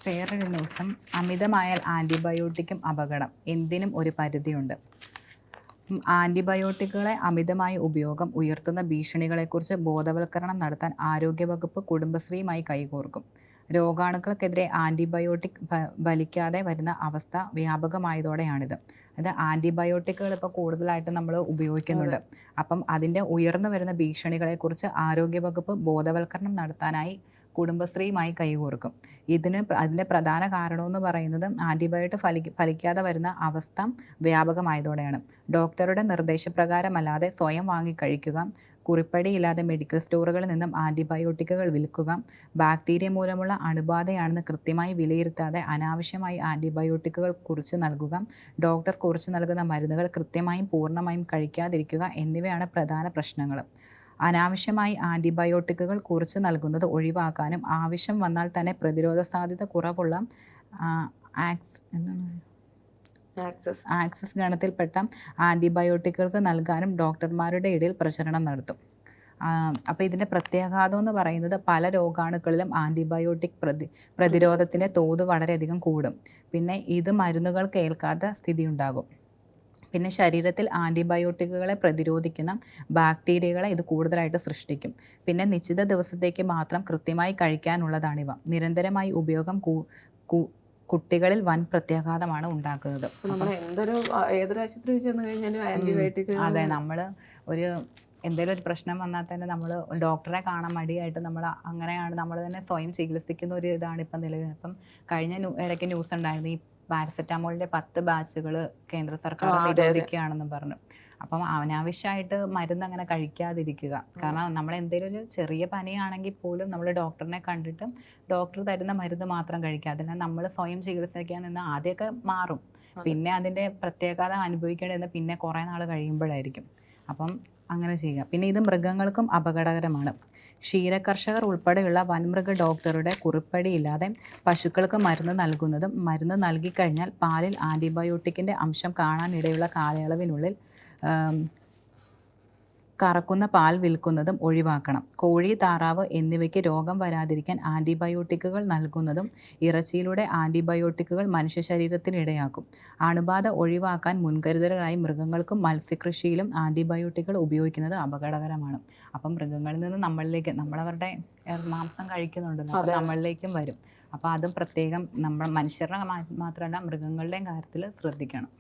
വേറൊരു ന്യൂസും, അമിതമായാൽ ആൻറ്റിബയോട്ടിക്കും അപകടം, എന്തിനും ഒരു പരിധിയുണ്ട്. ആൻറ്റിബയോട്ടിക്കുകളെ അമിതമായ ഉപയോഗം ഉയർത്തുന്ന ഭീഷണികളെക്കുറിച്ച് ബോധവൽക്കരണം നടത്താൻ ആരോഗ്യവകുപ്പ് കുടുംബശ്രീയുമായി കൈകോർക്കും. രോഗാണുക്കൾക്കെതിരെ ആൻറ്റിബയോട്ടിക് ഫലിക്കാതെ വരുന്ന അവസ്ഥ വ്യാപകമായതോടെയാണിത്. അത് ആൻറ്റിബയോട്ടിക്കുകൾ ഇപ്പോൾ കൂടുതലായിട്ട് നമ്മൾ ഉപയോഗിക്കുന്നുണ്ട്. അപ്പം അതിൻ്റെ ഉയർന്നു വരുന്ന ഭീഷണികളെക്കുറിച്ച് ആരോഗ്യവകുപ്പ് ബോധവൽക്കരണം നടത്താനായി കുടുംബശ്രീയുമായി കൈകോർക്കും. അതിൻ്റെ പ്രധാന കാരണമെന്ന് പറയുന്നത് ആൻറ്റിബയോട്ടിക് ഫലിക്കാതെ വരുന്ന അവസ്ഥ വ്യാപകമായതോടെയാണ്. ഡോക്ടറുടെ നിർദ്ദേശപ്രകാരമല്ലാതെ സ്വയം വാങ്ങി കഴിക്കുക, കുറിപ്പടിയില്ലാതെ മെഡിക്കൽ സ്റ്റോറുകളിൽ നിന്നും ആൻറ്റിബയോട്ടിക്കുകൾ വിൽക്കുക, ബാക്ടീരിയ മൂലമുള്ള അണുബാധയാണെന്ന് കൃത്യമായി വിലയിരുത്താതെ അനാവശ്യമായി ആൻറ്റിബയോട്ടിക്കുകൾ കുറിച്ച് നൽകുക, ഡോക്ടർ കുറിച്ച് നൽകുന്ന മരുന്നുകൾ കൃത്യമായും പൂർണ്ണമായും കഴിക്കാതിരിക്കുക എന്നിവയാണ് പ്രധാന പ്രശ്നങ്ങൾ. അനാവശ്യമായി ആൻറ്റിബയോട്ടിക്കുകൾ കുറിച്ച് നൽകുന്നത് ഒഴിവാക്കാനും ആവശ്യം വന്നാൽ തന്നെ പ്രതിരോധ സാധ്യത കുറവുള്ള ആക്സസ് ഗണത്തിൽപ്പെട്ട ആൻറ്റിബയോട്ടിക്കുകൾക്ക് നൽകാനും ഡോക്ടർമാരുടെ ഇടയിൽ പ്രചരണം നടത്തും. അപ്പോൾ ഇതിൻ്റെ പ്രത്യാഘാതം എന്ന് പറയുന്നത് പല രോഗാണുക്കളിലും ആൻറ്റിബയോട്ടിക് പ്രതിരോധത്തിൻ്റെ തോത് വളരെയധികം കൂടും. പിന്നെ ഇത് മരുന്നുകൾക്ക് ഏൽക്കാത്ത സ്ഥിതി ഉണ്ടാകും. പിന്നെ ശരീരത്തിൽ ആൻറ്റിബയോട്ടിക്കുകളെ പ്രതിരോധിക്കുന്ന ബാക്ടീരിയകളെ ഇത് കൂടുതലായിട്ട് സൃഷ്ടിക്കും. പിന്നെ നിശ്ചിത ദിവസത്തേക്ക് മാത്രം കൃത്യമായി കഴിക്കാനുള്ളതാണിവ. നിരന്തരമായി ഉപയോഗം കുട്ടികളിൽ വൻ പ്രത്യാഘാതമാണ് ഉണ്ടാക്കുന്നത്. അതെ, നമ്മൾ എന്തെങ്കിലും ഒരു പ്രശ്നം വന്നാൽ തന്നെ നമ്മൾ ഡോക്ടറെ കാണാൻ മടിയായിട്ട് അങ്ങനെയാണ് നമ്മൾ തന്നെ സ്വയം ചികിത്സിക്കുന്ന ഒരു ഇതാണ് ഇപ്പം നിലവിൽ. അപ്പം കഴിഞ്ഞ ഇടയ്ക്ക് ന്യൂസ് ഉണ്ടായിരുന്നു, ഈ പാരസെറ്റാമോളിൻ്റെ 10 ബാച്ചുകൾ കേന്ദ്ര സർക്കാർ നിരോധിക്കുകയാണെന്ന് പറഞ്ഞു. അപ്പം അനാവശ്യമായിട്ട് മരുന്ന് അങ്ങനെ കഴിക്കാതിരിക്കുക. കാരണം നമ്മൾ എന്തെങ്കിലും ഒരു ചെറിയ പനിയാണെങ്കിൽ പോലും നമ്മൾ ഡോക്ടറിനെ കണ്ടിട്ട് ഡോക്ടർ തരുന്ന മരുന്ന് മാത്രം കഴിക്കുക. അതിനാൽ നമ്മൾ സ്വയം ചികിത്സിക്കാൻ നിന്ന് ആദ്യമൊക്കെ മാറും, പിന്നെ അതിൻ്റെ പ്രത്യാഘാതം അനുഭവിക്കേണ്ടതെന്ന് പിന്നെ കുറേ നാൾ കഴിയുമ്പോഴായിരിക്കും. അപ്പം അങ്ങനെ ചെയ്യുക. പിന്നെ ഇത് മൃഗങ്ങൾക്കും അപകടകരമാണ്. ക്ഷീരകർഷകർ ഉൾപ്പെടെയുള്ള വൻമൃഗ ഡോക്ടറുടെ കുറിപ്പടിയില്ലാതെ പശുക്കൾക്ക് മരുന്ന് നൽകുന്നതും മരുന്ന് നൽകിക്കഴിഞ്ഞാൽ പാലിൽ ആൻറ്റിബയോട്ടിക്കിൻ്റെ അംശം കാണാനിടയുള്ള കാലയളവിനുള്ളിൽ കറക്കുന്ന പാൽ വിൽക്കുന്നതും ഒഴിവാക്കണം. കോഴി, താറാവ് എന്നിവയ്ക്ക് രോഗം വരാതിരിക്കാൻ ആൻറ്റിബയോട്ടിക്കുകൾ നൽകുന്നതും ഇറച്ചിയിലൂടെ ആൻറ്റിബയോട്ടിക്കുകൾ മനുഷ്യ ശരീരത്തിന് ഇടയാക്കും. അണുബാധ ഒഴിവാക്കാൻ മുൻകരുതലുകളായി മൃഗങ്ങൾക്കും മത്സ്യകൃഷിയിലും ആൻറ്റിബയോട്ടിക്കുകൾ ഉപയോഗിക്കുന്നത് അപകടകരമാണ്. അപ്പം മൃഗങ്ങളിൽ നിന്ന് നമ്മളവരുടെ മാംസം കഴിക്കുന്നുണ്ടെന്ന് അപ്പം നമ്മളിലേക്കും വരും. അപ്പോൾ അതും പ്രത്യേകം നമ്മൾ മനുഷ്യരുടെ മാത്രമല്ല മൃഗങ്ങളുടെയും കാര്യത്തിൽ ശ്രദ്ധിക്കണം.